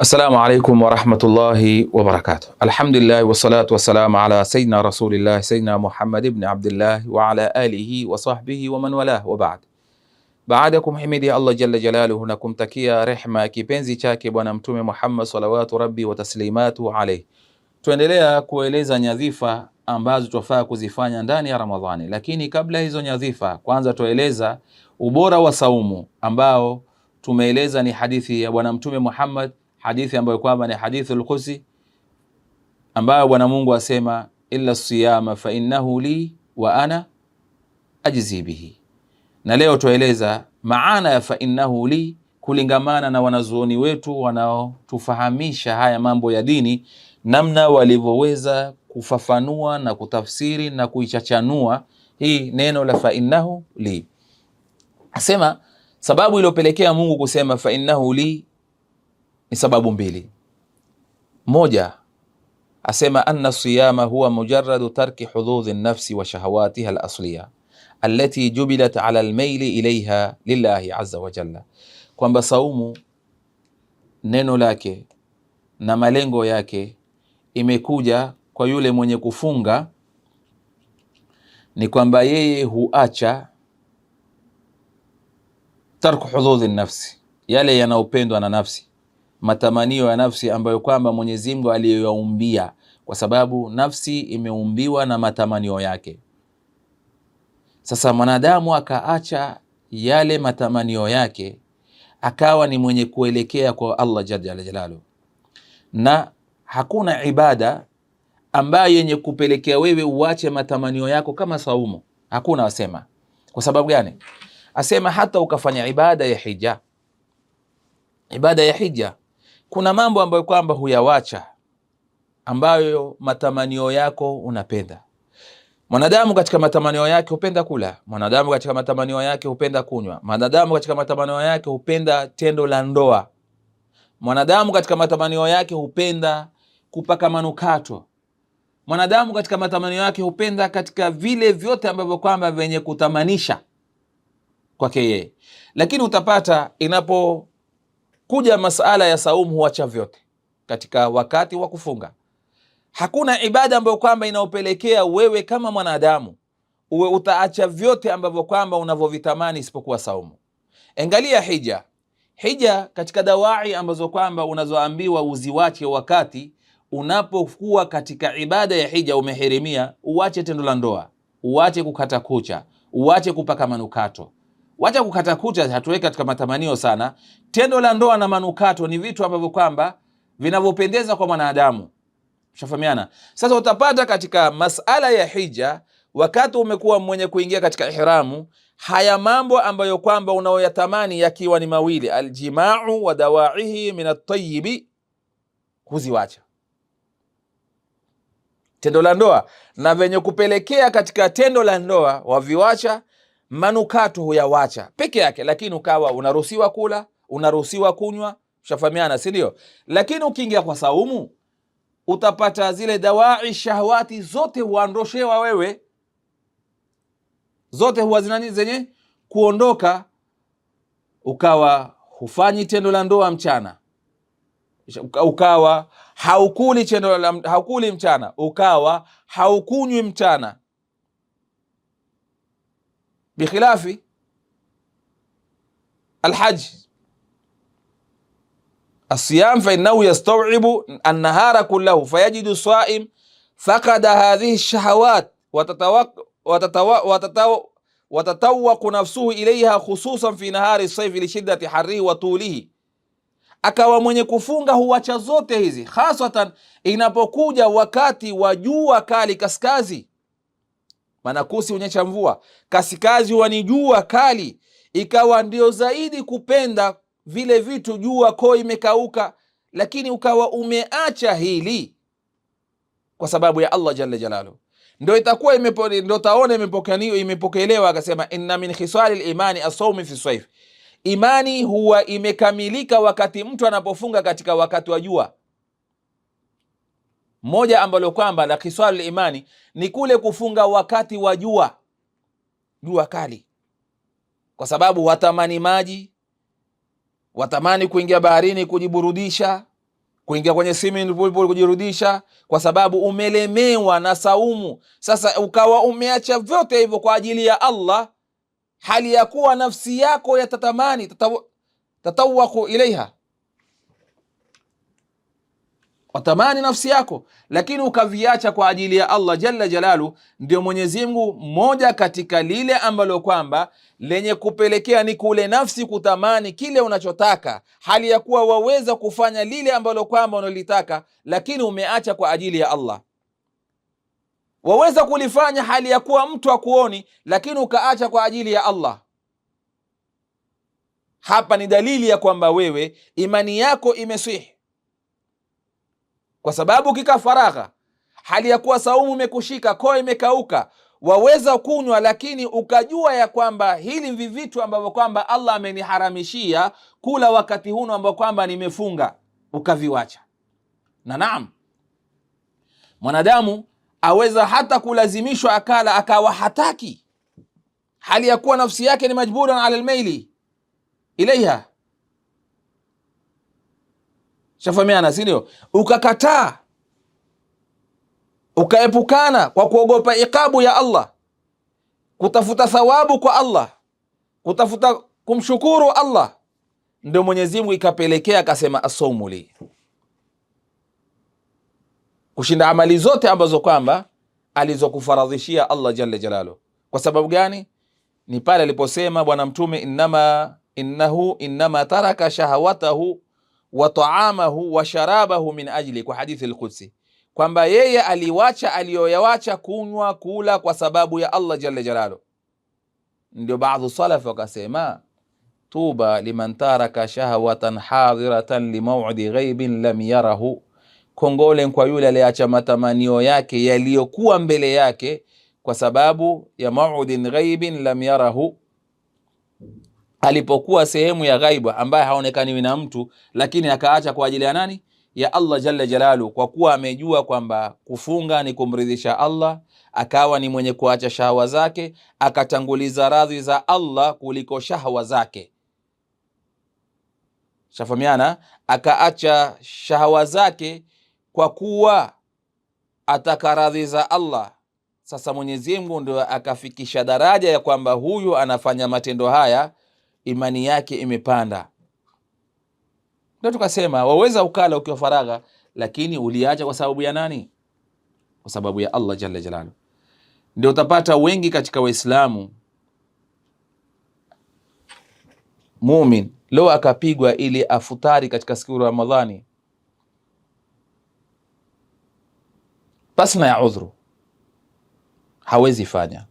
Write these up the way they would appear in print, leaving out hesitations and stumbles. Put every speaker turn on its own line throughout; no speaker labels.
Assalamu alaikum warahmatullahi wabarakatuh. Alhamdulillah wassalatu wassalamu ala sayyidina rasulillah sayyidina Muhammad ibn Abdullah wa ala alihi wa sahbihi wa man walah wa ba'd. Baada ya kumhimidi Allah jalla jalaluhu na kumtakia rehma ya kipenzi chake Bwana Mtume Muhammad salawatu rabbi wa taslimatu alayhi, tuendelea kueleza nyadhifa ambazo twafaa kuzifanya ndani ya Ramadhani. Lakini kabla hizo nyadhifa, kwanza tueleza ubora wa saumu ambao tumeeleza ni hadithi ya Bwana Mtume Muhammad, hadithi ambayo kwamba ni hadithul qudsi, ambayo Bwana Mungu asema illa siyama fa innahu li wa ana ajzi bihi. Na leo tueleza maana ya fa innahu li kulingamana na wanazuoni wetu wanaotufahamisha haya mambo ya dini, namna walivyoweza kufafanua na kutafsiri na kuichachanua hii neno la fa innahu li. Asema sababu iliyopelekea Mungu kusema fa innahu li ni sababu mbili. Moja, asema anna siyama huwa mujarradu tarki hududhi nafsi wa shahawatiha al-asliya allati jubilat ala al-maili ilayha lillahi azza wa jalla, kwamba saumu neno lake na malengo yake imekuja kwa yule mwenye kufunga ni kwamba yeye huacha tarku hududhi nafsi, yale yanayopendwa na nafsi, matamanio ya nafsi ambayo kwamba Mwenyezi Mungu aliyoumbia, kwa sababu nafsi imeumbiwa na matamanio yake. Sasa mwanadamu akaacha yale matamanio yake, akawa ni mwenye kuelekea kwa Allah jalla jalaluhu. Na hakuna ibada ambayo yenye kupelekea wewe uache matamanio yako kama saumu, hakuna. Wasema kwa sababu gani? Asema hata ukafanya ibada ya hija, ibada ya hija, kuna mambo ambayo kwamba huyawacha, ambayo matamanio yako unapenda. Mwanadamu katika matamanio yake hupenda kula, mwanadamu katika matamanio yake hupenda kunywa, mwanadamu katika matamanio yake hupenda tendo la ndoa, mwanadamu katika matamanio yake hupenda kupaka manukato, mwanadamu katika matamanio yake hupenda katika vile vyote ambavyo kwamba venye kutamanisha kwake yeye. Lakini utapata inapokuja masala ya saumu huacha vyote katika wakati wa kufunga. Hakuna ibada ambayo kwamba inaopelekea wewe kama mwanadamu uwe utaacha vyote ambavyo kwamba unavyovitamani isipokuwa saumu. Angalia hija. Hija katika dawai ambazo kwamba unazoambiwa uziwache wakati unapokuwa katika ibada ya hija umehirimia, uache tendo la ndoa, uache kukata kucha, uache kupaka manukato. Wacha kukata kucha, hatuweka katika matamanio sana. Tendo la ndoa na manukato ni vitu ambavyo kwamba vinavyopendeza kwa mwanadamu. Shafahamiana? Sasa utapata katika masala ya hija, wakati umekuwa mwenye kuingia katika ihramu, haya mambo ambayo kwamba unaoyatamani yakiwa ni mawili, aljimau wa dawaihi min at-tayyibi, huziwacha. Tendo la ndoa na venye kupelekea katika tendo la ndoa waviwacha, manukato huyawacha peke yake, lakini ukawa unaruhusiwa kula, unaruhusiwa kunywa. Shafahamiana, si ndio? Lakini ukiingia kwa saumu utapata zile dawai shahawati zote huondoshewa wewe, zote huwa zinani zenye kuondoka, ukawa hufanyi tendo la ndoa mchana, ukawa haukuli mchana, ukawa haukunywi mchana, bikhilafi alhaj. Asiyam fa innahu yastawibu annahara kullahu fayajidu saim faqada hadhihi shahawat watatawaqu nafsuhu ilayha khususan fi nahari sayfi li shiddati harrihi wa tulihi. Akawa mwenye kufunga huacha zote hizi, hasatan inapokuja wakati wa jua kali kaskazi. Manakusi hunyesha mvua, kaskazi huwa ni jua kali, ikawa ndio zaidi kupenda vile vitu, jua koo imekauka, lakini ukawa umeacha hili kwa sababu ya Allah jalla jalaluhu. Ndio itakuwa ndio taona imepokelewa, akasema inna min khisali al-imani as-sawm fi sayf, imani huwa imekamilika wakati mtu anapofunga katika wakati wa jua. Moja ambalo kwamba la khisali al-imani ni kule kufunga wakati wa jua kali, kwa sababu watamani maji, watamani kuingia baharini kujiburudisha, kuingia kwenye swimming pool kujirudisha, kwa sababu umelemewa na saumu. Sasa ukawa umeacha vyote hivyo kwa ajili ya Allah, hali ya kuwa nafsi yako yatatamani tatawaku ilaiha, watamani nafsi yako, lakini ukaviacha kwa ajili ya Allah jalla jalalu. Ndio Mwenyezi Mungu, moja katika lile ambalo kwamba lenye kupelekea ni kule nafsi kutamani kile unachotaka, hali ya kuwa waweza kufanya lile ambalo kwamba unalitaka, lakini umeacha kwa ajili ya Allah. Waweza kulifanya hali ya kuwa mtu akuoni, lakini ukaacha kwa ajili ya Allah. Hapa ni dalili ya kwamba wewe imani yako imeswihi, kwa sababu kika faragha, hali ya kuwa saumu imekushika, koo imekauka, waweza kunywa, lakini ukajua ya kwamba hili ni vitu ambavyo kwamba Allah ameniharamishia kula wakati huno ambao kwamba nimefunga, ukaviwacha. Na naam, mwanadamu aweza hata kulazimishwa akala akawa hataki, hali ya kuwa nafsi yake ni majburan ala almaili ilaiha. Shafahamiana, si ndio? Ukakataa, ukaepukana kwa kuogopa iqabu ya Allah, kutafuta thawabu kwa Allah, kutafuta kumshukuru Allah, ndio Mwenyezi Mungu ikapelekea akasema asaumu li, kushinda amali zote ambazo kwamba alizokufaradhishia Allah jalla jalalu. Kwa sababu gani? Ni pale aliposema Bwana Mtume, innama taraka shahawatahu wa ta'amahu wa sharabahu min ajli, kwa hadithi al-Qudsi, kwamba yeye aliwacha aliyoyawacha kunywa kula kwa sababu ya Allah jalla jalalu. Ndio baadhi salaf wakasema, tuba liman taraka shahwatan hadiratan limaw'di ghaibin lam yarahu, kongole kwa yule aliacha matamanio yake yaliyokuwa mbele yake kwa sababu ya maw'din ghaibin lam yarahu, alipokuwa sehemu ya ghaiba ambaye haonekani na mtu, lakini akaacha kwa ajili ya nani? Ya Allah jalla jalalu, kwa kuwa amejua kwamba kufunga ni kumridhisha Allah, akawa ni mwenye kuacha shahwa zake, akatanguliza radhi za Allah kuliko shahwa zake. Shafamiana, akaacha shahwa zake kwa kuwa ataka radhi za Allah. Sasa Mwenyezi Mungu ndio akafikisha daraja ya kwamba huyu anafanya matendo haya, imani yake imepanda. Ndio tukasema waweza ukala ukiwa faragha, lakini uliacha kwa sababu ya nani? Kwa sababu ya Allah jalla jalalu. Ndio utapata wengi katika Waislamu, mumin leo akapigwa ili afutari katika siku ya Ramadhani pasna ya udhuru, hawezi fanya.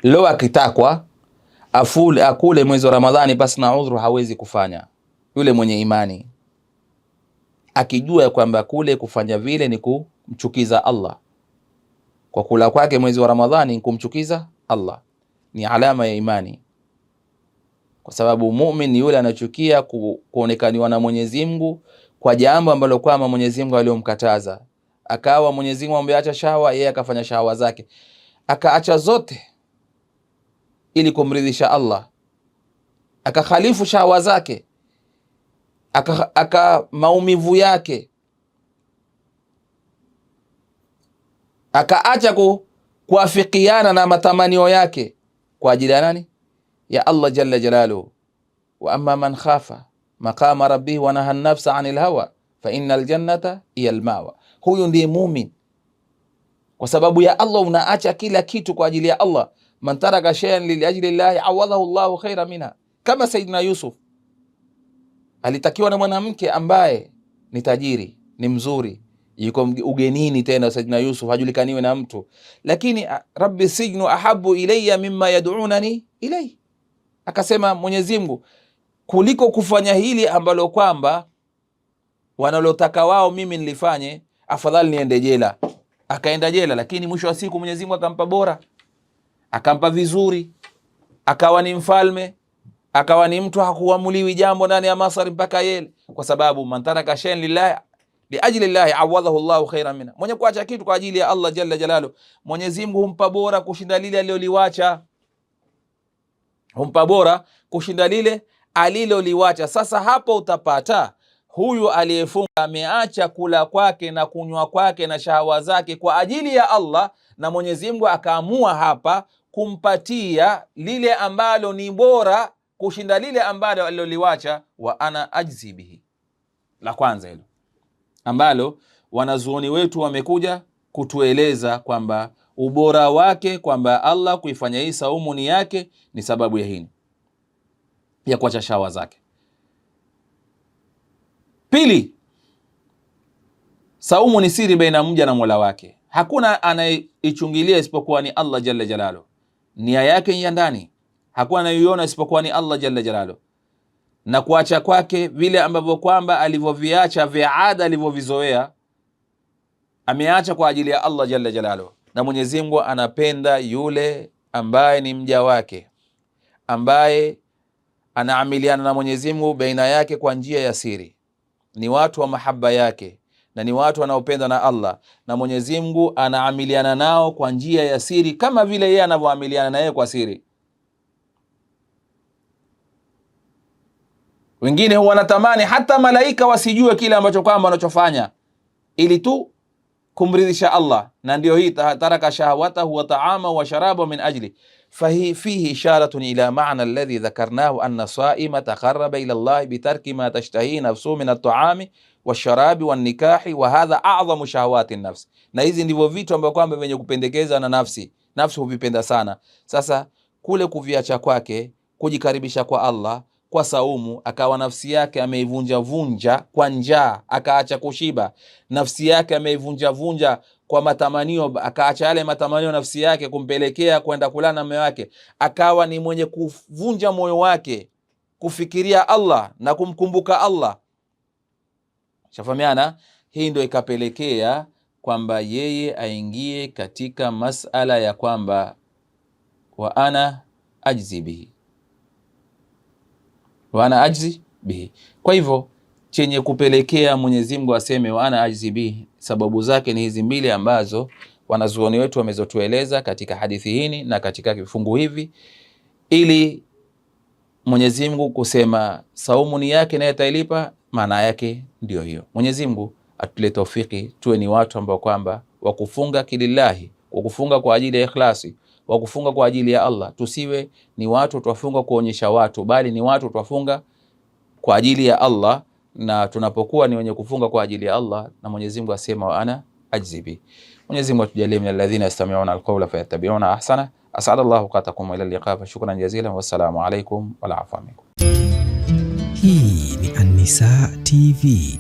Leo akitakwa akule mwezi wa Ramadhani basi na udhuru, hawezi kufanya. Yule mwenye imani akijua kwamba kule kufanya vile ni kumchukiza Allah, kwa kula kwake mwezi wa Ramadhani ni kumchukiza Allah, ni alama ya imani. Kwa sababu muumini ni yule anachukia kuonekaniwa na Mwenyezi Mungu kwa jambo ambalo kwamba Mwenyezi Mungu aliyomkataza. Akawa Mwenyezi Mungu ameacha shahwa, yeye akafanya shahwa zake, akaacha zote ili kumridhisha Allah, akakhalifu shahwa zake, aka maumivu yake, akaacha kuafikiana na matamanio yake kwa ajili ya nani? Ya Allah jalla jalaluhu. Wa amma man khafa maqama rabbihi wa naha an-nafsa 'anil hawa fa innal jannata hiya al-mawa. Huyu ndiye mumin. Kwa sababu ya Allah unaacha kila kitu kwa ajili ya Allah. Man taraka shay'an li ajli llahi awadhahu Allahu khayran minha. Kama Saidina Yusuf alitakiwa na mwanamke ambaye ni tajiri, ni mzuri, yuko ugenini, tena Saidina Yusuf hajulikaniwe na mtu, lakini rabbi sijnu ahabu ilayya mimma yad'unani ilayhi, akasema Mwenyezi Mungu, kuliko kufanya hili ambalo kwamba wanalotaka wao mimi nilifanye, afadhali niende jela. Akaenda jela, lakini mwisho wa siku Mwenyezi Mungu akampa bora, akampa vizuri, akawa ni mfalme, akawa ni mtu hakuamuliwi jambo ndani ya Masri mpaka yele, kwa sababu man taraka shay'an lillahi li ajli llahi awadhahu Allahu khayran minha. Mwenye kuacha kitu kwa ajili ya Allah jalla jalalu, Mwenyezi Mungu humpa bora kushinda lile aliloliwacha, humpa bora kushinda lile aliloliwacha. Sasa hapo utapata huyu aliyefunga ameacha kula kwake na kunywa kwake na shahawa zake kwa ajili ya Allah, na Mwenyezi Mungu akaamua hapa kumpatia lile ambalo ni bora kushinda lile ambalo aliloliwacha. Wa ana ajzi bihi, la kwanza hilo ambalo wanazuoni wetu wamekuja kutueleza kwamba ubora wake, kwamba Allah kuifanya hii saumu ni yake ni sababu ya hini ya kuacha shahawa zake. Pili, saumu ni siri baina mja na Mola wake. Hakuna anayeichungilia isipokuwa ni Allah jalla jalalu. Nia yake ya ndani hakuna anayeiona isipokuwa ni Allah jalla jalalu, na kuacha kwake vile ambavyo kwamba alivyoviacha vya ada alivyovizoea ameacha kwa ajili ya Allah jalla jalalu. Na Mwenyezi Mungu anapenda yule ambaye ni mja wake, ambaye anaamiliana na Mwenyezi Mungu baina yake kwa njia ya siri, ni watu wa mahaba yake na ni watu wanaopendwa na Allah, na Mwenyezi Mungu anaamiliana nao kwa njia ya siri kama vile yeye anavyoamiliana na yeye kwa siri. Wengine huwa wanatamani hata malaika wasijue kile ambacho kwamba wanachofanya ili tu kumridhisha Allah, na ndio hii taraka shahawatahu wa ta'ama wa sharaba min ajli fihi isharatun ila ma'na alladhi dhakarnahu anna saima taqarraba ila Allah bitarki ma tashtahi nafsu min at-ta'ami washarabi wanikahi wa hadha a'zamu shahawati an-nafs. Na hizi ndivyo vitu ambavyo kwamba venye kupendekeza na nafsi huvipenda sana. Sasa kule kuviacha kwake, kujikaribisha kwa Allah kwa saumu, akawa nafsi yake ameivunja kwa njaa, akaacha kushiba. Nafsi yake ameivunja kwa matamanio, akaacha yale matamanio nafsi yake kumpelekea kwenda kulala na mume wake, akawa ni mwenye kuvunja moyo wake kufikiria Allah na kumkumbuka Allah. Shafahamiana? Hii ndio ikapelekea kwamba yeye aingie katika masala ya kwamba wa ana ajzi bihi, wa ana ajzi bihi. Kwa hivyo chenye kupelekea Mwenyezi Mungu aseme wa ana ajzi bihi, sababu zake ni hizi mbili ambazo wanazuoni wetu wamezotueleza katika hadithi hii na katika vifungu hivi, ili Mwenyezi Mungu kusema saumu ni yake na yatailipa. Maana yake ndio hiyo. Mwenyezi Mungu atule taufiki tuwe ni watu ambao kwamba wakufunga kilillahi, wakufunga kwa ajili ya ikhlasi, wakufunga kwa ajili ya Allah. Tusiwe ni watu tuwafunga kuonyesha watu, bali ni watu tuwafunga kwa ajili ya Allah. Na tunapokuwa ni wenye kufunga kwa ajili ya Allah, na Mwenyezi Mungu asema wa ana ajzibi. Mwenyezi Mungu atujalie min alladhina yastami'una alqawla fayattabi'una ahsana. As'adallahu qatakum ila liqa, shukran jazilan, wassalamu alaykum wa la'afa minkum.
Hii ni An-Nisaa TV.